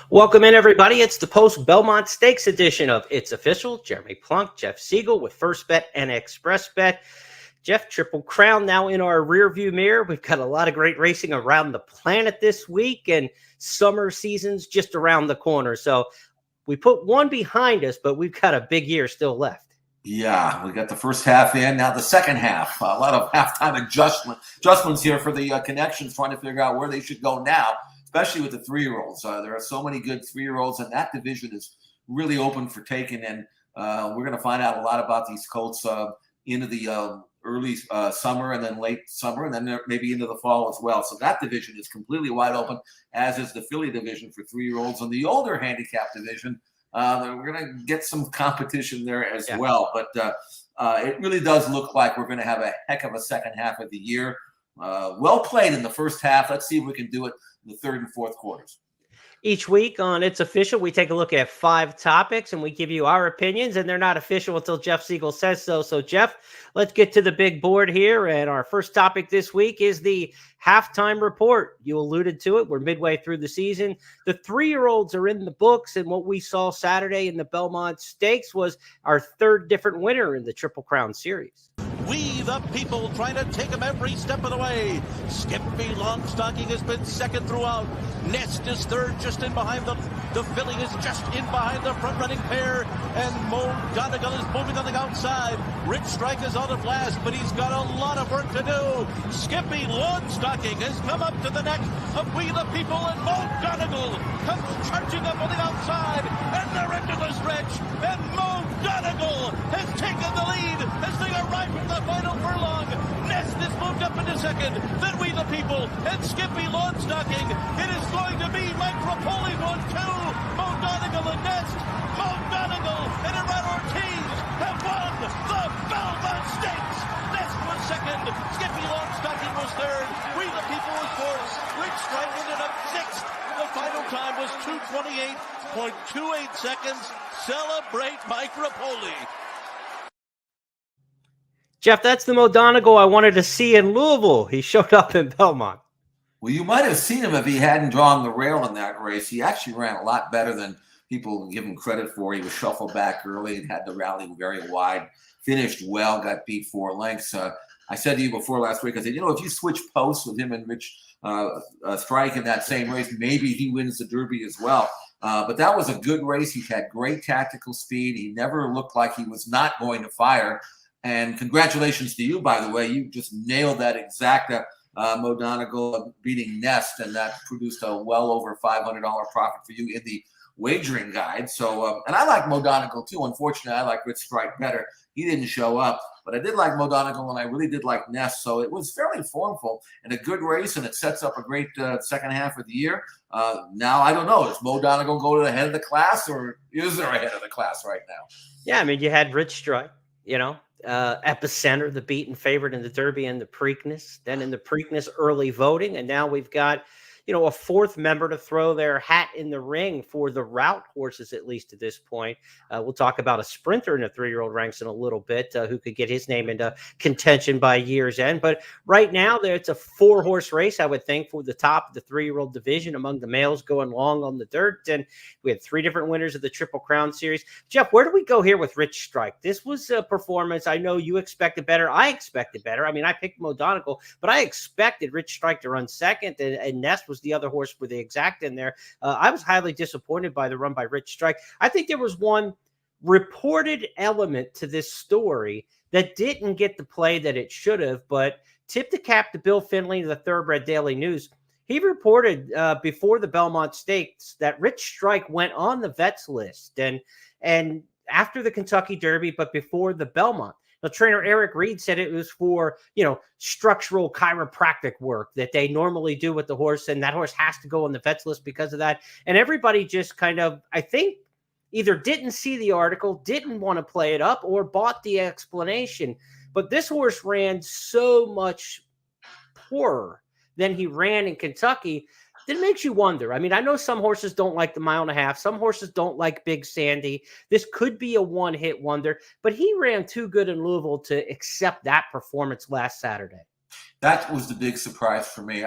Welcome in, everybody. It's the post-Belmont Stakes edition of It's Official. Jeremy Plonk, Jeff Siegel with First Bet and Express Bet. Jeff, Triple Crown now in our rearview mirror. We've got a lot of great racing around the planet this week, and summer season's just around the corner. So we put one behind us, but we've got a big year still left. Yeah, we got the first half in. Now the second half. A lot of halftime adjustments here for the connections, trying to figure out where they should go now, especially with the 3-year-olds. There are so many good 3-year-olds, and that division is really open for taking. And we're going to find out a lot about these colts into the early summer and then late summer, and then maybe into the fall as well. So that division is completely wide open, as is the filly division for 3-year-olds. And the older handicap division, we're going to get some competition there as well. But it really does look like we're going to have a heck of a second half of the year. Well played in the first half. Let's see if we can do it in the third and fourth quarters. Each week on It's Official, we take a look at 5 topics and we give you our opinions, and they're not official until Jeff Siegel says so. So, Jeff, let's get to the big board here. And our first topic this week is the halftime report. You alluded to it. We're midway through the season. The 3-year-olds are in the books, and what we saw Saturday in the Belmont Stakes was our third different winner in the Triple Crown Series. We, the people, trying to take him every step of the way. Skippy Longstocking has been second throughout. Nest is third, just in behind them. The filly is just in behind the front-running pair. And Mo Donegal is moving on the outside. Rich Strike is out of last, but he's got a lot of work to do. Skippy Longstocking has come up to the neck of We, the people, and Mo Donegal comes charging up on the outside. And they're into the stretch. And Mo Donegal has taken the lead as they arrive from the final furlong. Nest is moved up into second. Then We, the people, and Skippy Longstocking. It is going to be Mike Rapoli 1-2. Mo Donegal and Nest. Mo Donegal and Irad Ortiz have won the Belmont Stakes. Nest was second. Skippy Longstocking was third. We, the people, was fourth. Rich Strike ended up sixth. The final time was 2:28.28 seconds. Celebrate Mike Rapoli. Jeff, that's the Mo Donegal I wanted to see in Louisville. He showed up in Belmont. Well, you might have seen him if he hadn't drawn the rail in that race. He actually ran a lot better than people give him credit for. He was shuffled back early and had the rally very wide. Finished well, got beat 4 lengths. I said to you before last week, I said, if you switch posts with him and Rich Strike in that same race, maybe he wins the Derby as well. But that was a good race. He had great tactical speed. He never looked like he was not going to fire. And congratulations to you, by the way. You just nailed that exact Mo Donegal beating Nest, and that produced a well over $500 profit for you in the wagering guide. So, and I like Mo Donegal too. Unfortunately, I like Rich Strike better. He didn't show up, but I did like Mo Donegal, and I really did like Nest. So it was fairly formful and a good race, and it sets up a great second half of the year. Now, I don't know. Does Mo Donegal go to the head of the class, or is there a head of the class right now? Yeah, I mean, you had Rich Strike, Epicenter, the beaten favorite in the Derby and the Preakness, then in the Preakness early voting. And now we've got, a fourth member to throw their hat in the ring for the route horses, at least at this point. We'll talk about a sprinter in the 3-year-old ranks in a little bit who could get his name into contention by year's end. But right now, it's a 4-horse race, I would think, for the top of the 3-year-old division among the males going long on the dirt. And we had 3 different winners of the Triple Crown Series. Jeff, where do we go here with Rich Strike? This was a performance. I know you expected better. I expected better. I mean, I picked Mo Donegal, but I expected Rich Strike to run second, and Nest was the other horse for the exact in there. I was highly disappointed by the run by Rich Strike. I think there was one reported element to this story that didn't get the play that it should have, but tip the cap to Bill Finley of the Thoroughbred Daily News. He reported before the Belmont Stakes that Rich Strike went on the vets list and after the Kentucky Derby, but before the Belmont. Now, trainer Eric Reed said it was for, structural chiropractic work that they normally do with the horse, and that horse has to go on the vets list because of that. And everybody just kind of, I think, either didn't see the article, didn't want to play it up, or bought the explanation. But this horse ran so much poorer than he ran in Kentucky that makes you wonder. I mean, I know some horses don't like the 1.5 miles. Some horses don't like Big Sandy. This could be a one-hit wonder, but he ran too good in Louisville to accept that performance last Saturday. That was the big surprise for me.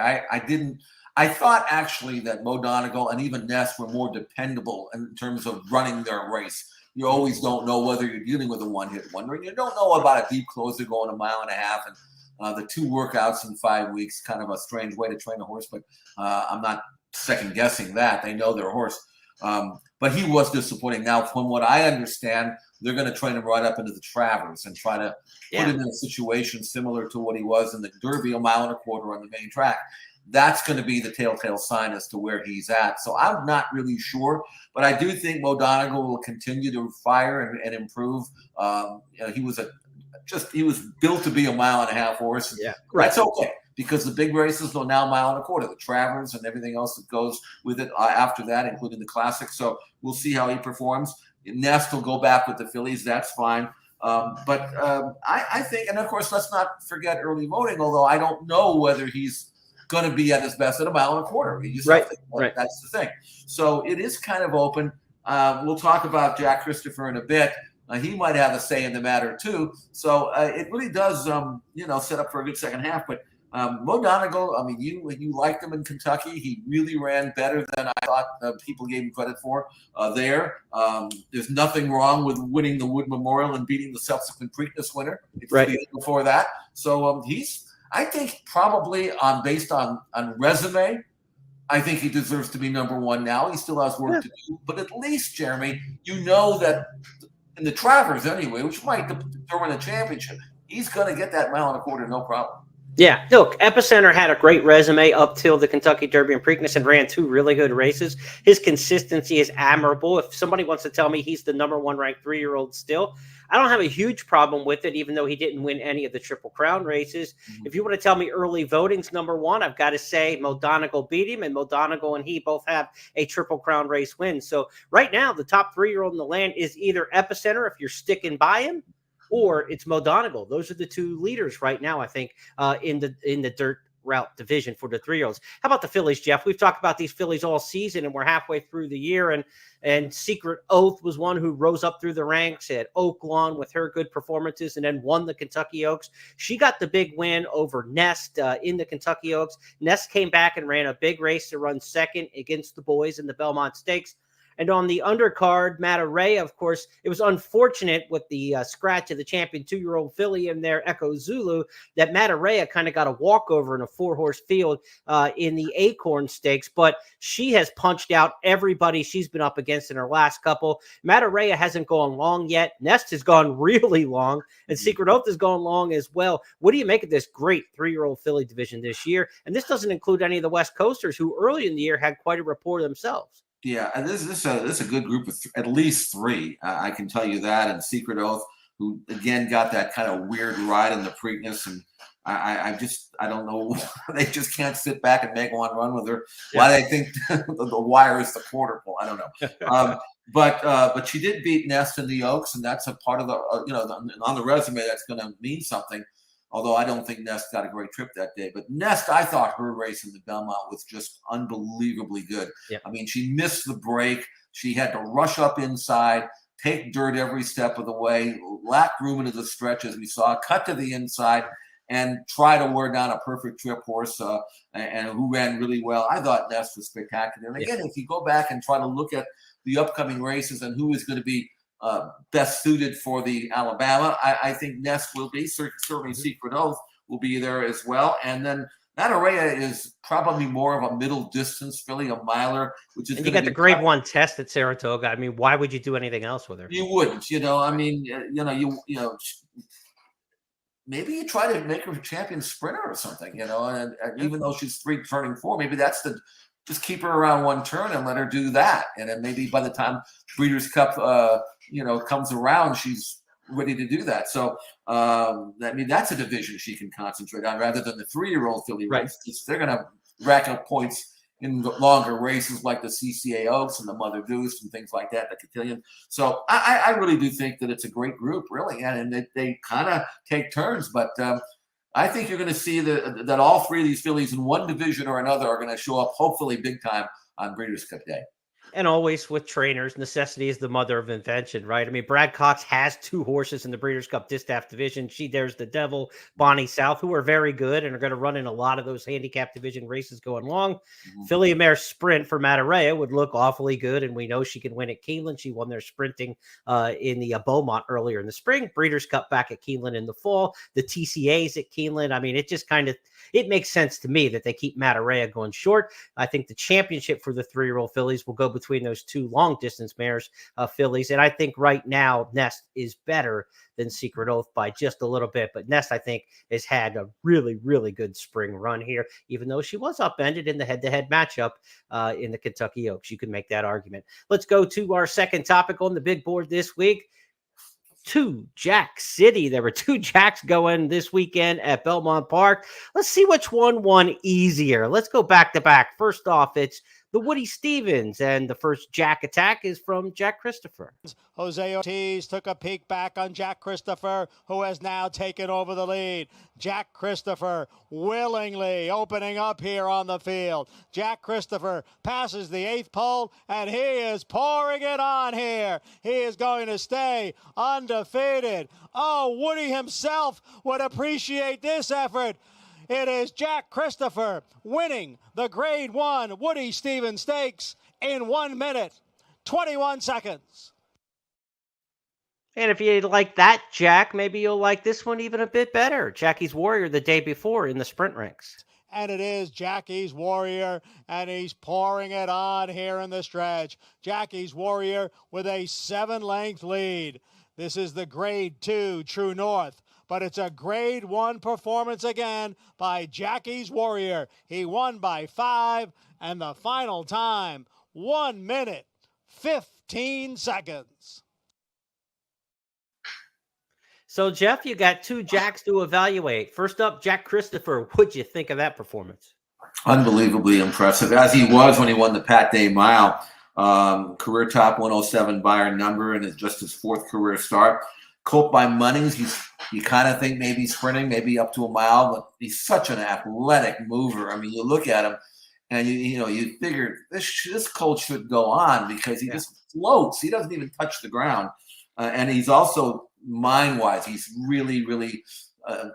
I thought actually that Mo Donegal and even Ness were more dependable in terms of running their race. You always don't know whether you're dealing with a one-hit wonder, and you don't know about a deep closer going a mile and a half, and the 2 workouts in 5 weeks, kind of a strange way to train a horse, but I'm not second-guessing that. They know their horse. But he was disappointing. Now, from what I understand, they're going to train him right up into the Travers and try to put him in a situation similar to what he was in the Derby, a mile and a quarter on the main track. That's going to be the telltale sign as to where he's at. So I'm not really sure, but I do think Mo Donegal will continue to fire and improve. He was built to be a mile and a half horse. Yeah, right. That's okay, because the big races are now mile and a quarter, the Travers and everything else that goes with it after that, including the Classic. So we'll see how he performs. Nest will go back with the fillies. That's fine. But I think, and of course, let's not forget early voting, although I don't know whether he's going to be at his best at a mile and a quarter. Right. That's the thing. So it is kind of open. We'll talk about Jack Christopher in a bit. He might have a say in the matter too. So it really does, set up for a good second half. But Mo Donegal, I mean, you liked him in Kentucky. He really ran better than I thought people gave him credit for there. There's nothing wrong with winning the Wood Memorial and beating the subsequent Preakness winner before that. So he's, I think, probably based on resume, I think he deserves to be number 1 now. He still has work to do. But at least, Jeremy, you know that in the Travers anyway, which might determine the championship, he's going to get that mile and a quarter, no problem. Yeah, look, Epicenter had a great resume up till the Kentucky Derby and Preakness and ran 2 really good races. His consistency is admirable. If somebody wants to tell me he's the number 1 ranked 3-year-old still, I don't have a huge problem with it, even though he didn't win any of the Triple Crown races. If you want to tell me early voting's number 1, I've got to say Mo Donegal beat him, and Mo Donegal and he both have a Triple Crown race win. So right now, the top 3-year-old in the land is either Epicenter, if you're sticking by him, or it's Mo Donegal. Those are the 2 leaders right now, I think, in the dirt route division for the 3-year-olds. How about the fillies, Jeff? We've talked about these fillies all season, and we're halfway through the year, and Secret Oath was one who rose up through the ranks at Oaklawn with her good performances and then won the Kentucky Oaks. She got the big win over Nest in the Kentucky Oaks. Nest came back and ran a big race to run second against the boys in the Belmont Stakes. And on the undercard, Mataraya, of course, it was unfortunate with the scratch of the champion 2-year-old filly in there, Echo Zulu, that Mataraya kind of got a walkover in a 4-horse field in the Acorn Stakes. But she has punched out everybody she's been up against in her last couple. Mataraya hasn't gone long yet. Nest has gone really long, and Secret Oath has gone long as well. What do you make of this great 3-year-old filly division this year? And this doesn't include any of the West Coasters who early in the year had quite a rapport themselves. Yeah, and this is a good group of at least 3. I can tell you that. And Secret Oath, who again got that kind of weird ride in the Preakness, and I don't know, they just can't sit back and make one run with her. Yeah. Why they think the wire is the quarter pole, I don't know. But she did beat Nest in the Oaks, and that's a part of the on the resume that's going to mean something. Although I don't think Nest got a great trip that day. But Nest, I thought her race in the Belmont was just unbelievably good. Yeah. I mean, she missed the break. She had to rush up inside, take dirt every step of the way, lack room into the stretch, as we saw, cut to the inside, and try to wear down a perfect trip horse and who ran really well. I thought Nest was spectacular. And again, if you go back and try to look at the upcoming races and who is going to be best suited for the Alabama, I think Nest will be. Certainly Secret Oath will be there as well. And then Mataraya is probably more of a middle distance filly, a miler, which is. And you got the grade 1 test at Saratoga. I mean, why would you do anything else with her? You wouldn't, I mean, maybe you try to make her a champion sprinter or something, and even though she's 3 turning 4, maybe that's just keep her around 1 turn and let her do that. And then maybe by the time Breeders' Cup, comes around, she's ready to do that. So, I mean, that's a division she can concentrate on rather than the 3-year-old filly race. They're going to rack up points in longer races like the CCA Oaks and the Mother Goose and things like that, the Cotillion. So I really do think that it's a great group, really, and they kind of take turns. But I think you're going to see that all 3 of these fillies in one division or another are going to show up, hopefully big time, on Breeders' Cup Day. And always with trainers, necessity is the mother of invention, right? I mean, Brad Cox has 2 horses in the Breeders' Cup Distaff division. She Dares the Devil, Bonnie South, who are very good and are going to run in a lot of those handicap division races going long. Filly and Mare Sprint for Matarea would look awfully good, and we know she can win at Keeneland. She won their sprinting in the Beaumont earlier in the spring. Breeders' Cup back at Keeneland in the fall. The TCAs at Keeneland. I mean, it just kind of it makes sense to me that they keep Matarea going short. I think the championship for the 3-year-old fillies will go between those 2 long distance mares, fillies. And I think right now Nest is better than Secret Oath by just a little bit. But Nest, I think, has had a really, really good spring run here, even though she was upended in the head-to-head matchup in the Kentucky Oaks. You can make that argument. Let's go to our second topic on the big board this week. 2 Jack City. There were 2 Jacks going this weekend at Belmont Park. Let's see which one won easier. Let's go back to back. First off, it's the Woody Stevens, and the first Jack attack is from Jack Christopher. Jose Ortiz took a peek back on Jack Christopher, who has now taken over the lead. Jack Christopher willingly opening up here on the field. Jack Christopher passes the 8th pole, and he is pouring it on here. He is going to stay undefeated. Oh, Woody himself would appreciate this effort. It is Jack Christopher winning the Grade 1 Woody Stevens Stakes in 1 minute, 21 seconds. And if you like that, Jack, maybe you'll like this one even a bit better. Jackie's Warrior the day before in the sprint ranks. And it is Jackie's Warrior, and he's pouring it on here in the stretch. Jackie's Warrior with a 7-length lead. This is the Grade 2 True North, but it's a Grade 1 performance again by Jackie's Warrior. He won by 5, and the final time, 1 minute, 15 seconds. So, Jeff, you got 2 Jacks to evaluate. First up, Jack Christopher. What'd you think of that performance? Unbelievably impressive, as he was when he won the Pat Day Mile. Career top 107 Beyer number, and it's just his 4th career start. Colt by Munnings, you kind of think maybe sprinting, maybe up to a mile, but he's such an athletic mover. I mean, you look at him, and you figure this colt should go on because he just floats. He doesn't even touch the ground, and he's also mind-wise, he's really, really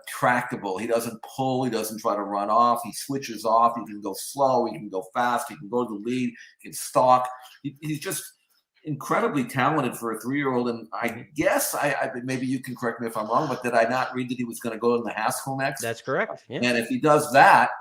tractable. He doesn't pull. He doesn't try to run off. He switches off. He can go slow. He can go fast. He can go to the lead. He can stalk. He's just incredibly talented for a 3-year-old. And I guess I maybe you can correct me if I'm wrong, but did I not read that he was going to go in the Haskell next? That's correct. Yeah. And if he does that,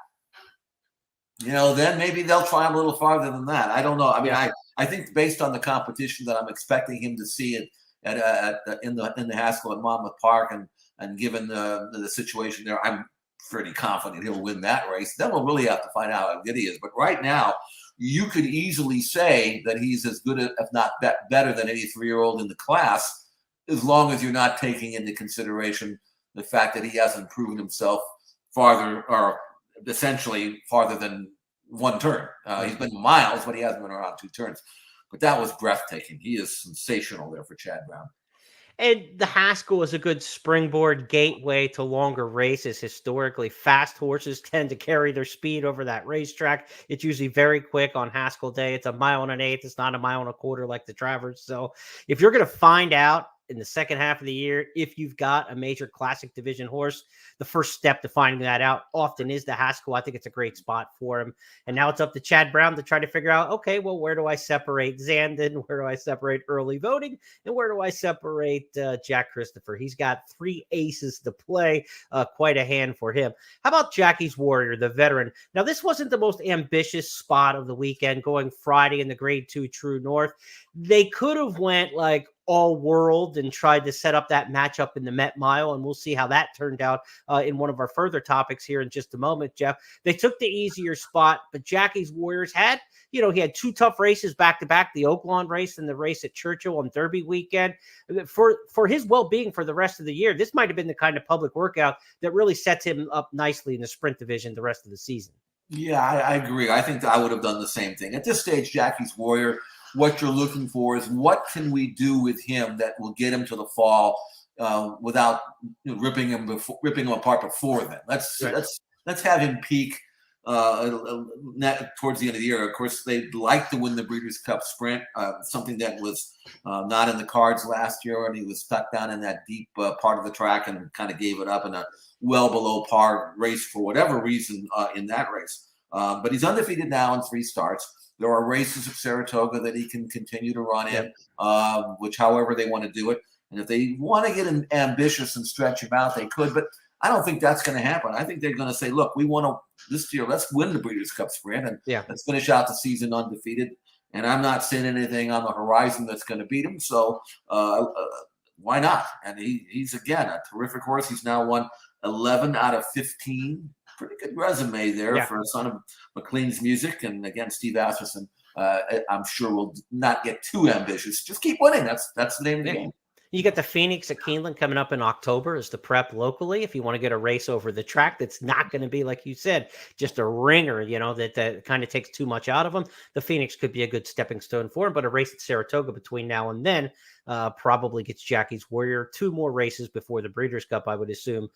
then maybe they'll try him a little farther than that. I don't know. I mean, I think based on the competition that I'm expecting him to see it in the Haskell at Monmouth Park, and given the situation there, I'm pretty confident he'll win that race. Then we'll really have to find out how good he is. But right now, you could easily say that he's as good, if not better than any 3-year-old in the class, as long as you're not taking into consideration the fact that he hasn't proven himself farther, or essentially farther than 1 turn. He's been miles, but he hasn't been around 2 turns. But that was breathtaking. He is sensational there for Chad Brown. And the Haskell is a good springboard gateway to longer races. Historically, fast horses tend to carry their speed over that racetrack. It's usually very quick on Haskell Day. It's 1 1/8. It's not 1 1/4 like the Travers. So if you're going to find out in the second half of the year, if you've got a major classic division horse, the first step to finding that out often is the Haskell. I think it's a great spot for him. And now it's up to Chad Brown to try to figure out, okay, well, where do I separate Zandon? Where do I separate early voting? And where do I separate Jack Christopher? He's got 3 aces to play, quite a hand for him. How about Jackie's Warrior, the veteran? Now, this wasn't the most ambitious spot of the weekend, going Friday in the Grade 2 True North. They could have went like all world and tried to set up that matchup in the Met Mile, and we'll see how that turned out in one of our further topics here in just a moment, Jeff. They took the easier spot, but Jackie's Warriors had, he had 2 tough races back-to-back, the Oaklawn race and the race at Churchill on Derby weekend. For his well-being for the rest of the year, this might have been the kind of public workout that really sets him up nicely in the sprint division the rest of the season. Yeah, I agree. I think that I would have done the same thing. At this stage, Jackie's Warrior, what you're looking for is what can we do with him that will get him to the fall without ripping him apart before then. Let's have him peak towards the end of the year. Of course, they'd like to win the Breeders' Cup Sprint, something that was not in the cards last year, and he was stuck down in that deep part of the track and kind of gave it up in a well below par race for whatever reason in that race. But he's undefeated now in 3 starts. There are races at Saratoga that he can continue to run in, which however they want to do it. And if they want to get ambitious and stretch him out, they could. But I don't think that's going to happen. I think they're going to say, look, we want to this year, let's win the Breeders' Cup Sprint and let's finish out the season undefeated. And I'm not seeing anything on the horizon that's going to beat him. So why not? And he's, again, a terrific horse. He's now won 11 out of 15. Pretty good resume there for a son of McLean's Music. And again, Steve Asmussen, I'm sure will not get too ambitious. Just keep winning. That's the name of the game. You get the Phoenix at Keeneland coming up in October as the prep locally. If you want to get a race over the track, that's not going to be, like you said, just a ringer, that kind of takes too much out of them. The Phoenix could be a good stepping stone for him, but a race at Saratoga between now and then probably gets Jackie's Warrior 2 more races before the Breeders' Cup, I would assume,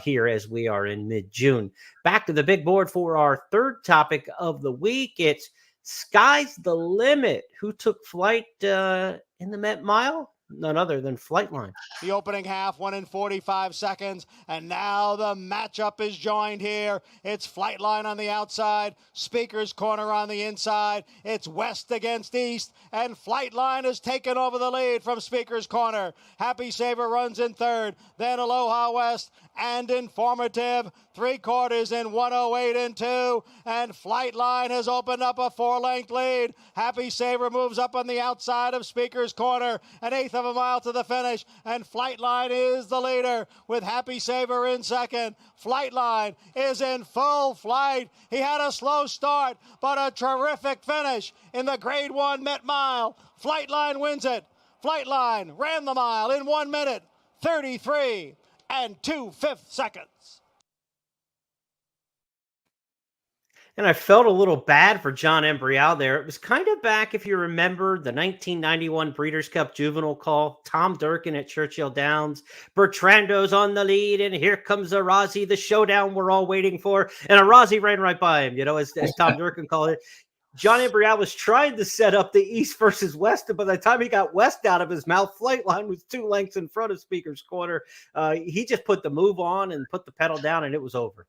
here as we are in mid-June. Back to the big board for our third topic of the week. It's Sky's the Limit. Who took flight in the Met Mile? None other than Flightline. The opening half, 1 in 45 seconds, and now the matchup is joined here. It's Flightline on the outside, Speaker's Corner on the inside. It's West against East, and Flightline has taken over the lead from Speaker's Corner. Happy Saver runs in third, then Aloha West and Informative. 3/4 in 108 and 2, and Flightline has opened up a 4-length lead. Happy Saver moves up on the outside of Speaker's Corner, an 1/8 of a mile to the finish, and Flightline is the leader with Happy Saver in second. Flightline is in full flight. He had a slow start, but a terrific finish in the Grade 1 Met Mile. Flightline wins it. Flightline ran the mile in 1 minute, 33 and 2/5 seconds. And I felt a little bad for John Embrial there. It was kind of back, if you remember, the 1991 Breeders' Cup Juvenile Call. Tom Durkin at Churchill Downs. Bertrando's on the lead, and here comes Arazi, the showdown we're all waiting for. And Arazi ran right by him, as Tom Durkin called it. John Embrial was trying to set up the East versus West, and by the time he got West out of his mouth, Flightline was 2 lengths in front of Speaker's Corner. He just put the move on and put the pedal down, and it was over.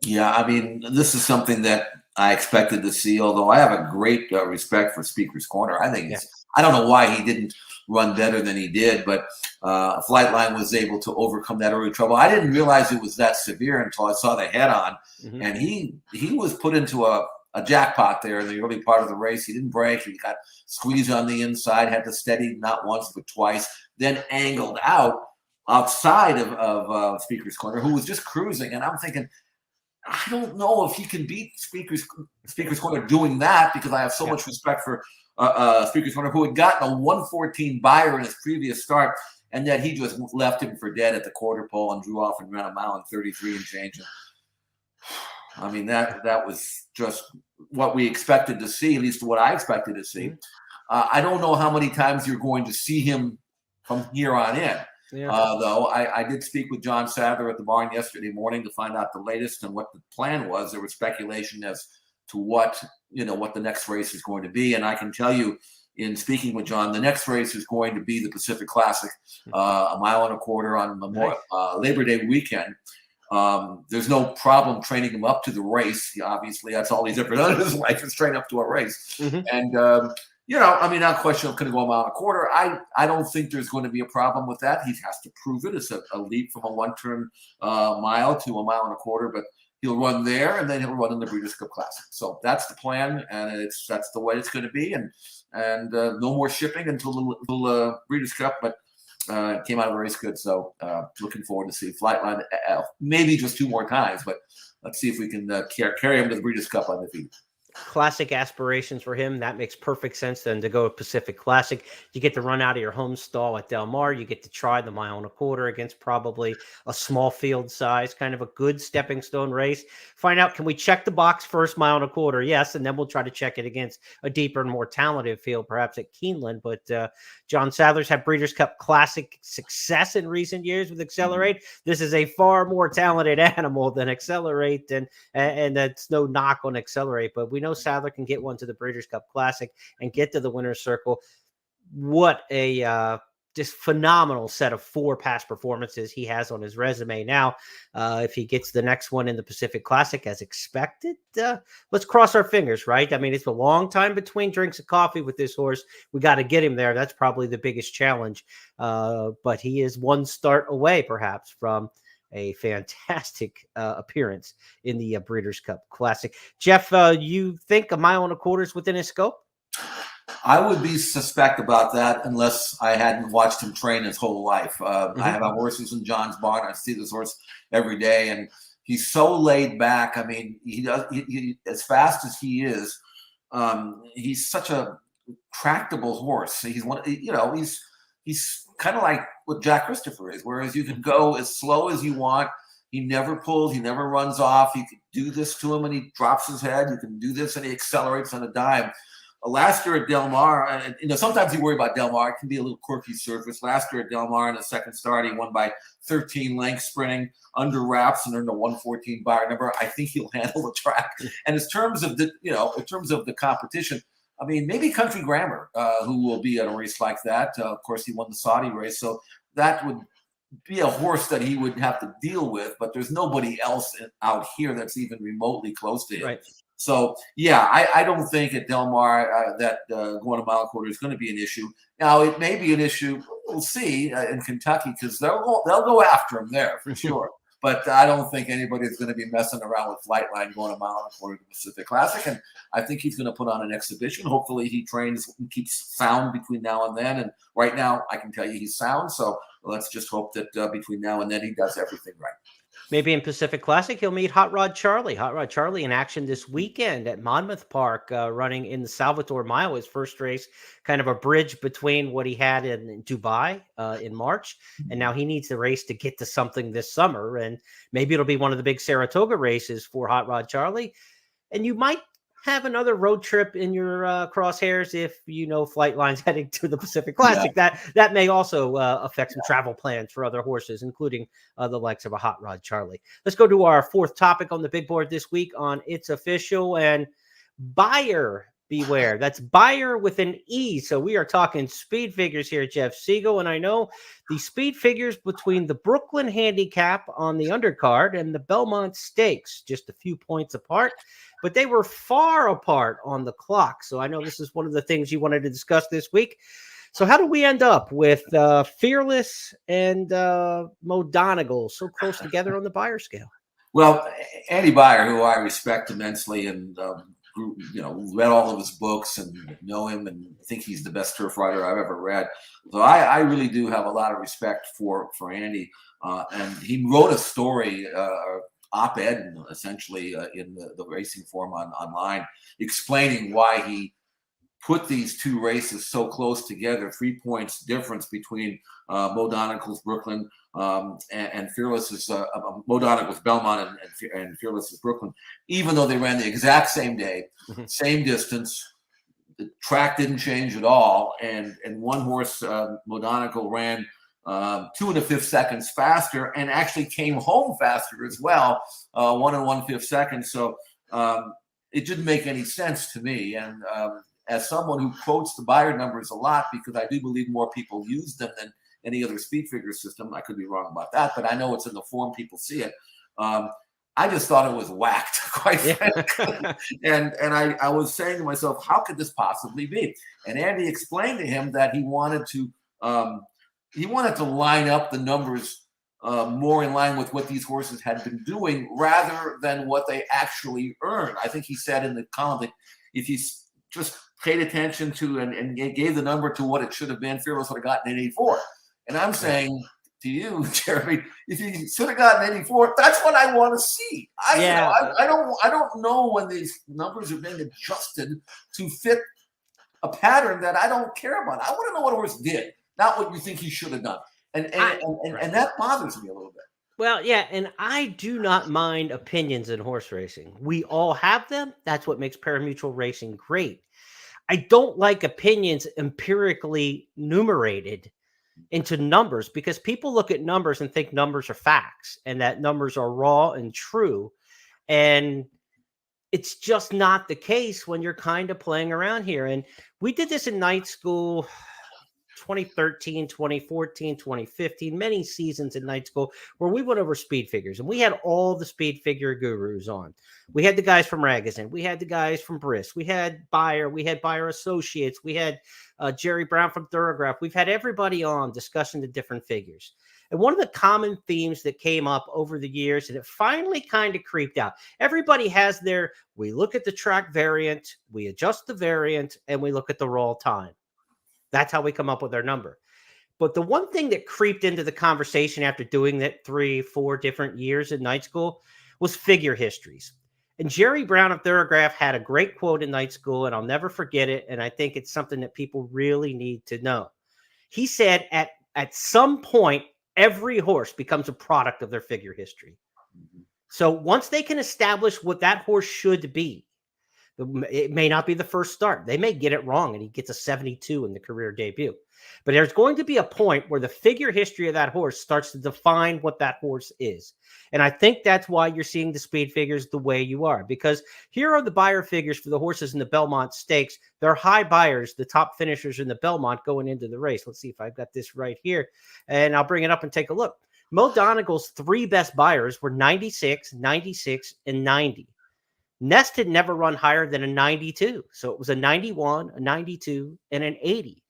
Yeah, I mean, this is something that I expected to see, although I have a great respect for Speaker's Corner. I think I don't know why he didn't run better than he did, but Flightline was able to overcome that early trouble. I didn't realize it was that severe until I saw the head-on, and he was put into a jackpot there in the early part of the race. He didn't break. He got squeezed on the inside, had to steady not once but twice, then angled outside of Speaker's Corner, who was just cruising. And I'm thinking, I don't know if he can beat Speaker's Corner doing that, because I have so much respect for Speaker's Corner, who had gotten a 114 buyer in his previous start, and yet he just left him for dead at the quarter pole and drew off and ran a mile in 33 and change. I mean, that was just what we expected to see, at least what I expected to see. I don't know how many times you're going to see him from here on in. Though I did speak with John Sadler at the barn yesterday morning to find out the latest and what the plan was. There was speculation as to what the next race is going to be, and I can tell you, in speaking with John, the next race is going to be the Pacific Classic, 1.25 miles on Labor Day weekend. There's no problem training him up to the race. Obviously, that's all he's ever done in his life, is train up to a race. And that question could go 1.25 miles. I don't think there's going to be a problem with that. He has to prove it. It's a leap from a 1-turn mile to 1.25 miles, but he'll run there, and then he'll run in the Breeders' Cup Classic. So that's the plan, and that's the way it's going to be. And no more shipping until the Breeders' Cup, but came out of the race good. So looking forward to see Flightline maybe just 2 more times, but let's see if we can carry him to the Breeders' Cup undefeated. Classic aspirations for him. That makes perfect sense then to go to Pacific Classic. You get to run out of your home stall at Del Mar. You get to try the 1.25 mile against probably a small field size, kind of a good stepping stone race. Find out, can we check the box first 1.25 mile? Yes, and then we'll try to check it against a deeper and more talented field, perhaps at Keeneland. But John Sadler's had Breeders' Cup Classic success in recent years with Accelerate. This is a far more talented animal than Accelerate, and that's no knock on Accelerate, but we know Sadler can get one to the Breeders' Cup Classic and get to the winner's circle. What a just phenomenal set of 4 past performances he has on his resume now. If he gets the next one in the Pacific Classic as expected, let's cross our fingers, right? I mean, it's a long time between drinks of coffee with this horse. We got to get him there. That's probably the biggest challenge. But he is one start away, perhaps, from a fantastic appearance in the Breeders' Cup Classic. Jeff, you think 1.25 miles is within his scope? I would be suspect about that unless I hadn't watched him train his whole life. I have a horses in John's barn. I see this horse every day, and he's so laid back. I mean, he does as fast as he is. He's such a tractable horse. He's one. He's kind of like what Jack Christopher is. Whereas you can go as slow as you want. He never pulls. He never runs off. You can do this to him, and he drops his head. You can do this, and he accelerates on a dime. Last year at Del Mar, sometimes you worry about Del Mar. It can be a little quirky surface. Last year at Del Mar in the second start, he won by 13 lengths sprinting under wraps and earned a 114 buyer number. I think he'll handle the track. And in terms of the competition, I mean, maybe Country Grammar, who will be at a race like that. Of course, he won the Saudi race, so that would be a horse that he would have to deal with. But there's nobody else out here that's even remotely close to him. Right. So, yeah, I don't think at Del Mar that going 1.25 miles is going to be an issue. Now, it may be an issue. We'll see in Kentucky because they'll go after him there for sure. But I don't think anybody's going to be messing around with Flightline going 1.25 miles to the Pacific Classic. And I think he's going to put on an exhibition. Hopefully he trains and keeps sound between now and then. And right now, I can tell you he's sound. So let's just hope that between now and then he does everything right. Maybe in Pacific Classic, he'll meet Hot Rod Charlie. Hot Rod Charlie in action this weekend at Monmouth Park, running in the Salvatore Mile, his first race, kind of a bridge between what he had in Dubai in March. And now he needs the race to get to something this summer. And maybe it'll be one of the big Saratoga races for Hot Rod Charlie. And you might have another road trip in your crosshairs if Flightline's heading to the Pacific Classic. Yeah. That may also affect some travel plans for other horses, including the likes of a Hot Rod Charlie. Let's go to our 4th topic on the big board this week on It's Official, and buyer beware. That's buyer with an E. So we are talking speed figures here, Jeff Siegel. And I know the speed figures between the Brooklyn Handicap on the undercard and the Belmont Stakes, just a few points apart, but they were far apart on the clock. So I know this is one of the things you wanted to discuss this week. So how do we end up with Fearless and Mo Donegal so close together on the buyer scale? Well, Andy Beyer, who I respect immensely and read all of his books and know him and think he's the best turf rider I've ever read. So I really do have a lot of respect for Andy. And he wrote a story, op-ed essentially in the racing forum online, explaining why he put these two races so close together, 3 points difference between Mo Donegal's Brooklyn and Fearless's Mo Donegal's Belmont and Fearless's Brooklyn, even though they ran the exact same day, same distance. The track didn't change at all, and one horse, Mo Donegal, ran 2 1/5 seconds faster and actually came home faster as well, 1 1/5 seconds. So it didn't make any sense to me. And as someone who quotes the buyer numbers a lot, because I do believe more people use them than any other speed figure system, I could be wrong about that, but I know it's in the form people see it. I just thought it was whacked, quite frankly. And I was saying to myself, how could this possibly be? And Andy explained to him that he wanted to line up the numbers more in line with what these horses had been doing rather than what they actually earned. I think he said in the column that if he just paid attention to and gave the number to what it should have been, Fearless would have gotten an 84. And I'm saying to you, Jeremy, if you should have gotten 84, that's what I want to see. I don't know when these numbers are being adjusted to fit a pattern that I don't care about. I want to know what a horse did, not what you think he should have done. And that bothers me a little bit. Well, yeah, and I do not mind opinions in horse racing. We all have them. That's what makes parimutuel racing great. I don't like opinions empirically numerated into numbers, because people look at numbers and think numbers are facts and that numbers are raw and true. And it's just not the case when you're kind of playing around here. And we did this in night school 2013, 2014, 2015, many seasons in night school where we went over speed figures, and we had all the speed figure gurus on. We had the guys from Ragozin, we had the guys from Briss, we had Bayer Associates, we had Jerry Brown from Thorograph. We've had everybody on discussing the different figures. And one of the common themes that came up over the years, and it finally kind of creeped out, everybody has we look at the track variant, we adjust the variant, and we look at the raw time. That's how we come up with our number. But the one thing that creeped into the conversation after doing that 3-4 different years in night school was figure histories. And Jerry Brown of Thorograph had a great quote in night school, and I'll never forget it. And I think it's something that people really need to know. He said at some point, every horse becomes a product of their figure history. So once they can establish what that horse should be, it may not be the first start. They may get it wrong and he gets a 72 in the career debut. But there's going to be a point where the figure history of that horse starts to define what that horse is. And I think that's why you're seeing the speed figures the way you are, because here are the Beyer figures for the horses in the Belmont Stakes. They're high Beyers, the top finishers in the Belmont going into the race. Let's see if I've got this right here. And I'll bring it up and take a look. Mo Donegal's 3 best Beyers were 96, 96, and 90. Nest had never run higher than a 92. So it was a 91, a 92, and an 80.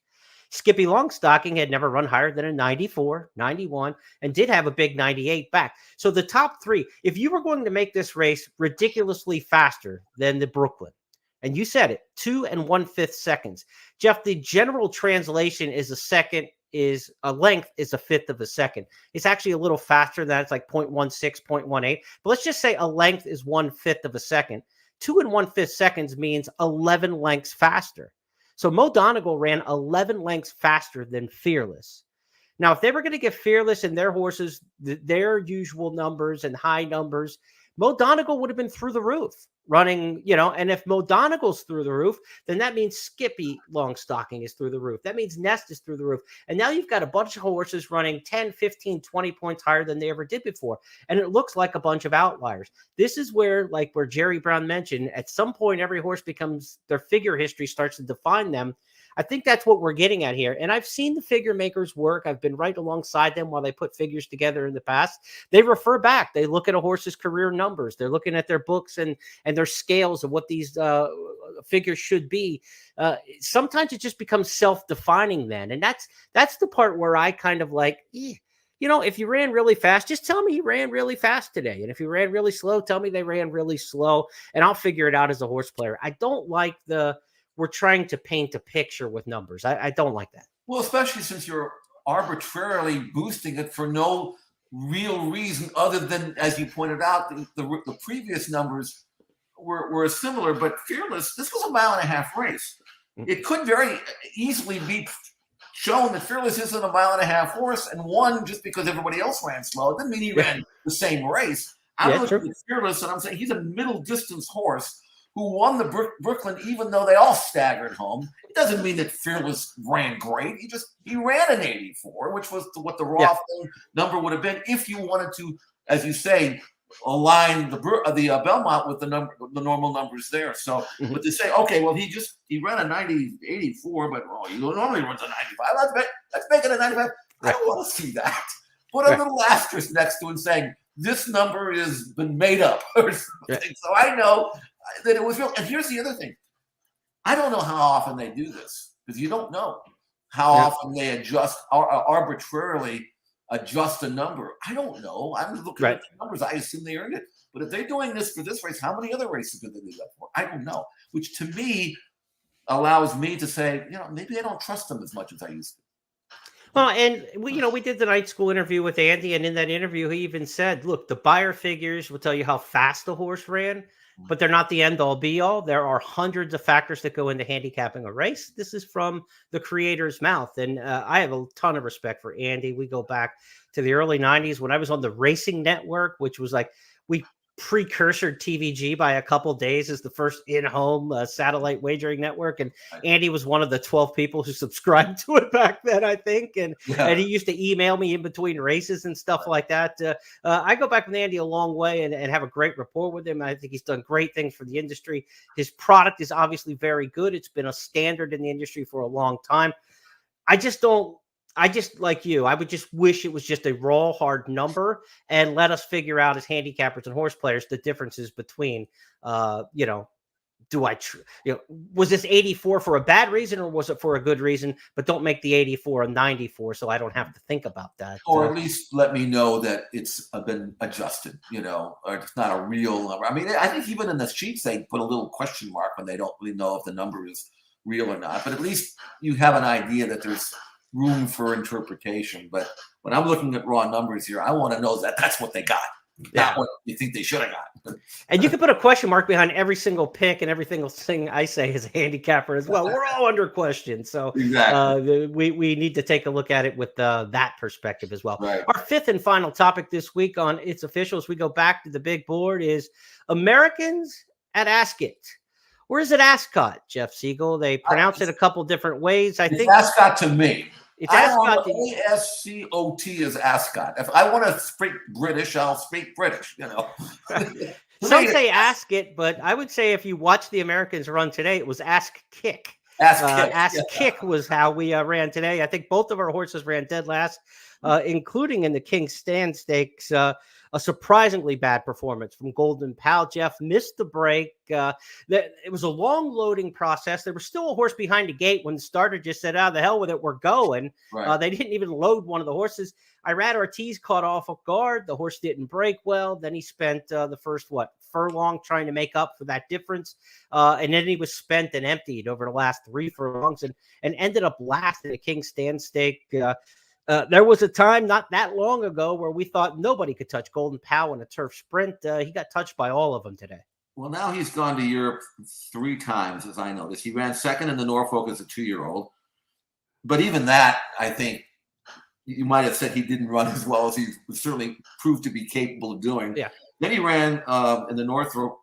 Skippy Longstocking had never run higher than a 94, 91, and did have a big 98 back. So the top 3, if you were going to make this race ridiculously faster than the Brooklyn, and you said it, 2 1/5 seconds. Jeff, the general translation is a length is a fifth of a second. It's actually a little faster than that. It's like 0.16, 0.18. But let's just say a length is 1/5 of a second. 2 1/5 seconds means 11 lengths faster. So Mo Donegal ran 11 lengths faster than Fearless. Now, if they were going to give Fearless and their horses their usual numbers and high numbers, Mo Donegal would have been through the roof running, and if Mo Donegal's through the roof, then that means Skippy Longstocking is through the roof. That means Nest is through the roof. And now you've got a bunch of horses running 10, 15, 20 points higher than they ever did before. And it looks like a bunch of outliers. This is where Jerry Brown mentioned, at some point, every horse becomes, their figure history starts to define them. I think that's what we're getting at here. And I've seen the figure makers work. I've been right alongside them while they put figures together in the past. They refer back. They look at a horse's career numbers. They're looking at their books and their scales of what these figures should be. Sometimes it just becomes self-defining then. And that's the part where I kind of like, if you ran really fast, just tell me you ran really fast today. And if you ran really slow, tell me they ran really slow. And I'll figure it out as a horse player. I don't like we're trying to paint a picture with numbers. I don't like that. Well, especially since you're arbitrarily boosting it for no real reason other than, as you pointed out, the previous numbers were similar. But Fearless, this was a 1.5 mile race. It could very easily be shown that Fearless isn't a 1.5 mile horse and won just because everybody else ran slow. It didn't mean he ran the same race. I'm looking at Fearless and I'm saying he's a middle distance horse who won the Brooklyn, even though they all staggered home. It doesn't mean that Fearless ran great. He ran an 84, which was what the raw number would have been if you wanted to, as you say, align the Belmont with the normal numbers there. So, but to say, okay, well, he ran a 84, but he normally runs a 95. Let's make it a 95. I don't want to see that. Put a little asterisk next to it saying this number has been made up or something. So I know that it was real. And here's the other thing. I don't know how often they do this, because you don't know how often they adjust arbitrarily adjust a number. I don't know. I'm looking at the numbers. I assume they earned it. But if they're doing this for this race, how many other races could they do that for? I don't know. Which to me allows me to say, maybe I don't trust them as much as I used to. Well, and we did the night school interview with Andy, and in that interview, he even said, "Look, the buyer figures will tell you how fast the horse ran, but they're not the end all be all. There are hundreds of factors that go into handicapping a race." This is from the creator's mouth, and I have a ton of respect for Andy. We go back to the early '90s when I was on the Racing Network, which was like we precursor TVG by a couple days as the first in-home satellite wagering network, and Andy was one of the 12 people who subscribed to it back then, I think, and he used to email me in between races and stuff like that. I go back with Andy a long way and have a great rapport with him. I think he's done great things for the industry. His product is obviously very good. It's been a standard in the industry for a long time. I just like you, I would just wish it was just a raw, hard number and let us figure out as handicappers and horse players the differences between, was this 84 for a bad reason or was it for a good reason? But don't make the 84 a 94 so I don't have to think about that. Or at least let me know that it's been adjusted, or it's not a real number. I mean, I think even in the sheets, they put a little question mark when they don't really know if the number is real or not. But at least you have an idea that there's room for interpretation. But when I'm looking at raw numbers here, I want to know that that's what they got, not what you think they should have got. And you can put a question mark behind every single pick and every single thing I say as a handicapper as well. We're all under question. So exactly. We need to take a look at it with that perspective as well. Right. Our fifth and final topic this week on It's Official, as we go back to the big board, is Americans at Ascot. Or is it Ascot, Jeff Siegel? They pronounce it a couple different ways. I think Ascot to me. It's Ascot. ASCOT is Ascot. If I want to speak British, I'll speak British. Some say Ascot, but I would say if you watch the Americans run today, it was Ask Kick. Ask Kick was how we ran today. I think both of our horses ran dead last, including in the King's Stand Stakes. A surprisingly bad performance from Golden Pal. Jeff missed the break. It was a long loading process. There was still a horse behind the gate when the starter just said, the hell with it, we're going. Right. They didn't even load one of the horses. Irad Ortiz caught off guard. The horse didn't break well. Then he spent the first, furlong trying to make up for that difference. And then he was spent and emptied over the last 3 furlongs and ended up last in the King's Stand Stake. There was a time not that long ago where we thought nobody could touch Golden Pal in a turf sprint. He got touched by all of them today. Well, now he's gone to Europe 3 times, as I noticed. He ran second in the Norfolk as a 2-year-old. But even that, I think, you might have said he didn't run as well as he certainly proved to be capable of doing. Yeah. Then he ran in the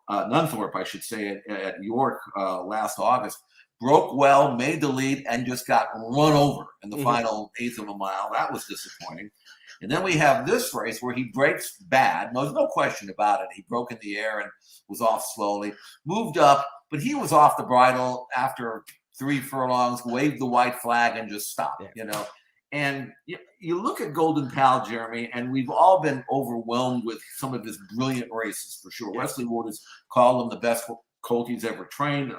Nunthorpe, I should say, at York last August. Broke well, made the lead, and just got run over in the final 1/8 of a mile. That was disappointing. And then we have this race where he breaks bad. There's no question about it. He broke in the air and was off slowly. Moved up, but he was off the bridle after 3 furlongs, waved the white flag, and just stopped, And you look at Golden Pal, Jeremy, and we've all been overwhelmed with some of his brilliant races, for sure. Wesley Ward has called him the best colt he's ever trained.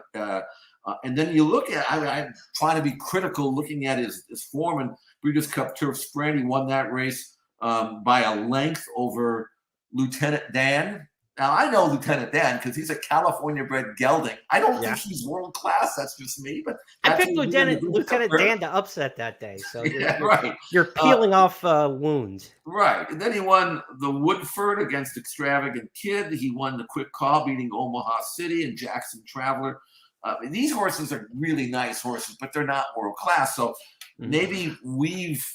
And then you look at, I'm trying to be critical looking at his form in Breeders' Cup Turf Sprint. He won that race by a length over Lieutenant Dan. Now, I know Lieutenant Dan because he's a California-bred gelding. I don't think he's world-class. That's just me. But I picked Lieutenant Dan to upset that day. So right. You're peeling off wounds. Right. And then he won the Woodford against Extravagant Kid. He won the Quick Call, beating Omaha City and Jackson Traveler. These horses are really nice horses, but they're not world class. So maybe we've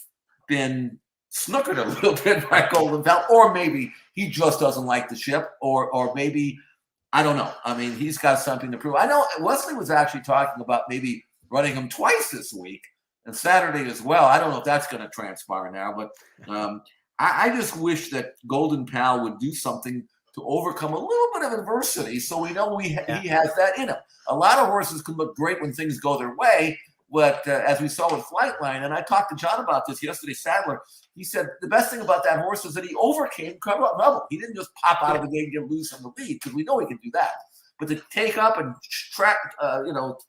been snookered a little bit by Golden Pal, or maybe he just doesn't like the ship, or maybe, I don't know. I mean, he's got something to prove. I know Wesley was actually talking about maybe running him twice this week and Saturday as well. I don't know if that's going to transpire now, but I just wish that Golden Pal would do something to overcome a little bit of adversity so we know he has that in him. A lot of horses can look great when things go their way, but as we saw with Flightline, and I talked to John about this yesterday, Sadler, he said the best thing about that horse is that he overcame trouble. He didn't just pop out of the gate and get loose from the lead, because we know he can do that. But to take up and track,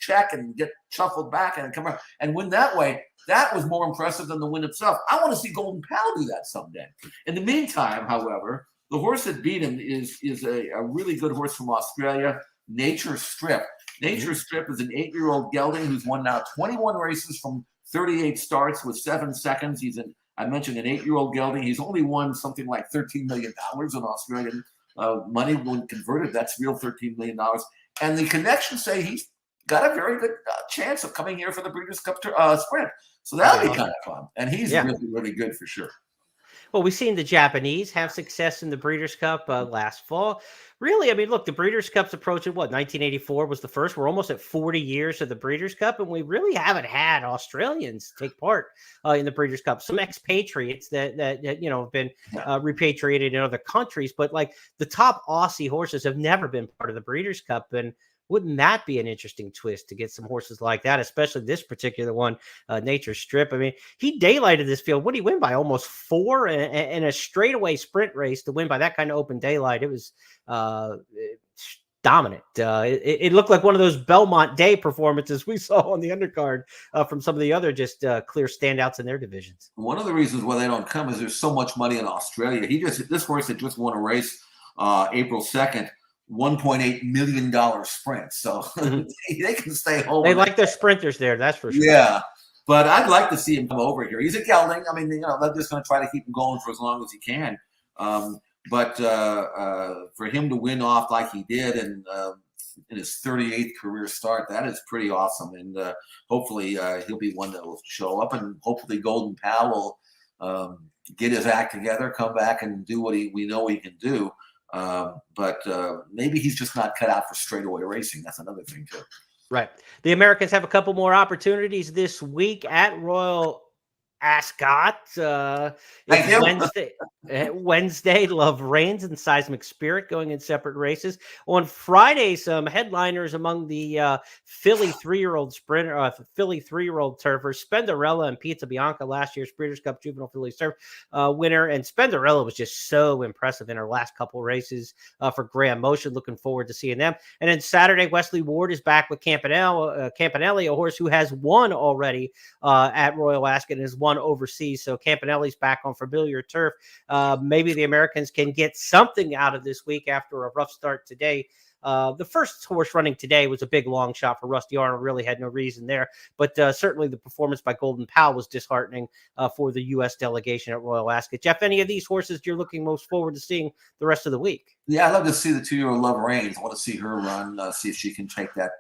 check and get shuffled back and come around and win that way, that was more impressive than the win itself. I want to see Golden Pal do that someday. In the meantime, however, the horse that beat him is a really good horse from Australia, Nature Strip. Nature Strip is an 8-year-old gelding who's won now 21 races from 38 starts with 7 seconds. I mentioned an 8-year-old gelding. He's only won something like $13 million in Australian money when converted. That's real $13 million. And the connections say he's got a very good chance of coming here for the Breeders' Cup Sprint. So that'll be kind of fun. And he's really, really good for sure. Well, we've seen the Japanese have success in the Breeders' Cup last fall. Really, I mean, look, the Breeders' Cup's approaching 1984 was the first. We're almost at 40 years of the Breeders' Cup, and we really haven't had Australians take part in the Breeders' Cup. Some expatriates that have been repatriated in other countries, but like the top Aussie horses have never been part of the Breeders' Cup, and wouldn't that be an interesting twist to get some horses like that, especially this particular one, Nature Strip? I mean, he daylighted this field. What did he win by? Almost 4 in a straightaway sprint race to win by that kind of open daylight. It was dominant. It looked like one of those Belmont Day performances we saw on the undercard from some of the other just clear standouts in their divisions. One of the reasons why they don't come is there's so much money in Australia. This horse had just won a race April 2nd. $1.8 million sprint, so they can stay home. They like their sprinters there, that's for sure. Yeah, but I'd like to see him come over here. He's a gelding. I mean, they're just going to try to keep him going for as long as he can. But for him to win off like he did in his 38th career start, that is pretty awesome. And hopefully he'll be one that will show up, and hopefully Golden Pal will get his act together, come back and do what we know he can do. But maybe he's just not cut out for straightaway racing. That's another thing too. Right. The Americans have a couple more opportunities this week at Royal Ascot. Wednesday, Love Reigns and Seismic Spirit going in separate races. On Friday, some headliners among the Philly 3-year-old sprinter, Philly 3-year-old turfers, Spenderella and Pizza Bianca, last year's Breeders' Cup Juvenile Philly Turf winner. And Spenderella was just so impressive in her last couple races for Graham Motion. Looking forward to seeing them. And then Saturday, Wesley Ward is back with Campanelli, a horse who has won already at Royal Ascot and has won overseas. So Campanelli's back on familiar turf. Maybe the Americans can get something out of this week after a rough start today. The first horse running today was a big long shot for Rusty Arnold. Really had no reason there. But certainly the performance by Golden Pal was disheartening for the U.S. delegation at Royal Ascot. Jeff, any of these horses you're looking most forward to seeing the rest of the week? Yeah, I'd love to see the 2-year-old Love Reigns. I want to see her run, see if she can take that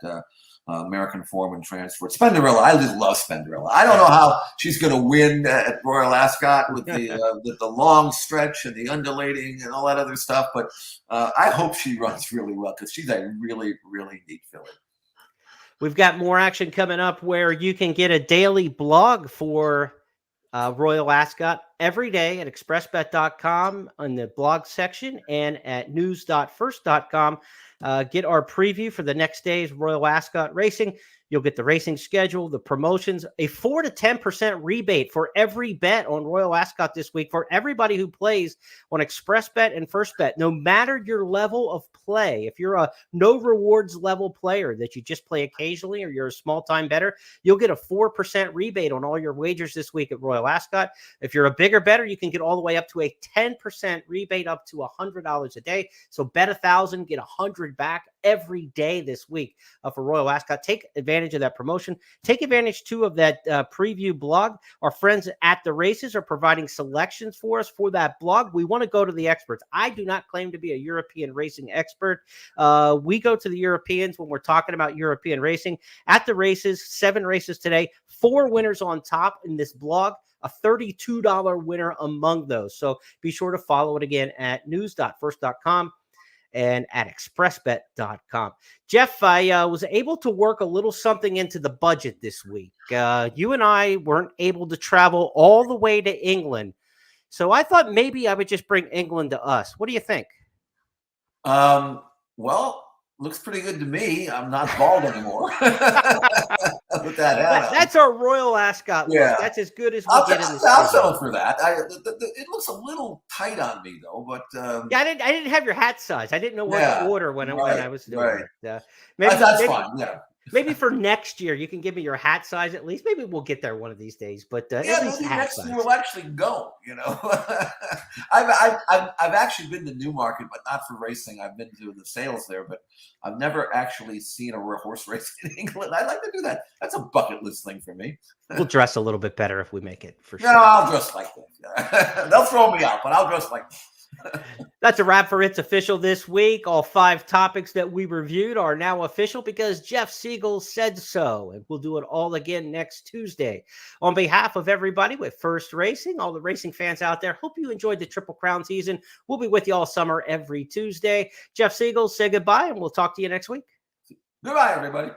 American form and transfer it. Spenderella, I just love Spenderella. I don't know how she's going to win at Royal Ascot with the long stretch and the undulating and all that other stuff, but I hope she runs really well because she's a really, really neat filly. We've got more action coming up where you can get a daily blog for Royal Ascot every day at expressbet.com on the blog section and at news.first.com. Get our preview for the next day's Royal Ascot racing. You'll get the racing schedule, the promotions, a 4 to 10% rebate for every bet on Royal Ascot this week for everybody who plays on ExpressBet and FirstBet, no matter your level of play. If you're a no rewards level player that you just play occasionally, or you're a small time bettor, you'll get a 4% rebate on all your wagers this week at Royal Ascot. If you're a bigger bettor, you can get all the way up to a 10% rebate up to $100 a day. So bet 1,000, get 100 back every day this week for Royal Ascot. Take advantage of that promotion. Take advantage too of that preview blog. Our friends at the races are providing selections for us for that blog. We want to go to the experts. I do not claim to be a European racing expert. We go to the Europeans when we're talking about European racing. At the races, 7 races today, 4 winners on top in this blog. A $32 winner among those. So be sure to follow it again at news.first.com. and at expressbet.com. Jeff, I was able to work a little something into the budget this week. You and I weren't able to travel all the way to England. So I thought maybe I would just bring England to us. What do you think? Well, looks pretty good to me. I'm not bald anymore. With that hat on. That's our Royal Ascot look. Yeah. That's as good as we get in this. I'll settle for that. It looks a little tight on me though, but yeah, I didn't have your hat size. I didn't know what to order when I was doing it. Maybe that's fine. Yeah. Maybe for next year, you can give me your hat size at least. Maybe we'll get there one of these days. But Yeah, at least maybe hat next size. year we'll actually go. I've actually been to Newmarket, but not for racing. I've been to the sales there, but I've never actually seen a horse race in England. I'd like to do that. That's a bucket list thing for me. We'll dress a little bit better if we make it for No, sure. I'll dress like that. They'll throw me out, but I'll dress like that. That's a wrap for It's Official this week. All 5 topics that we reviewed are now official because Jeff Siegel said so. And we'll do it all again next Tuesday. On behalf of everybody with First Racing, all the racing fans out there, hope you enjoyed the Triple Crown season. We'll be with you all summer every Tuesday. Jeff Siegel, say goodbye, and we'll talk to you next week. Goodbye, everybody.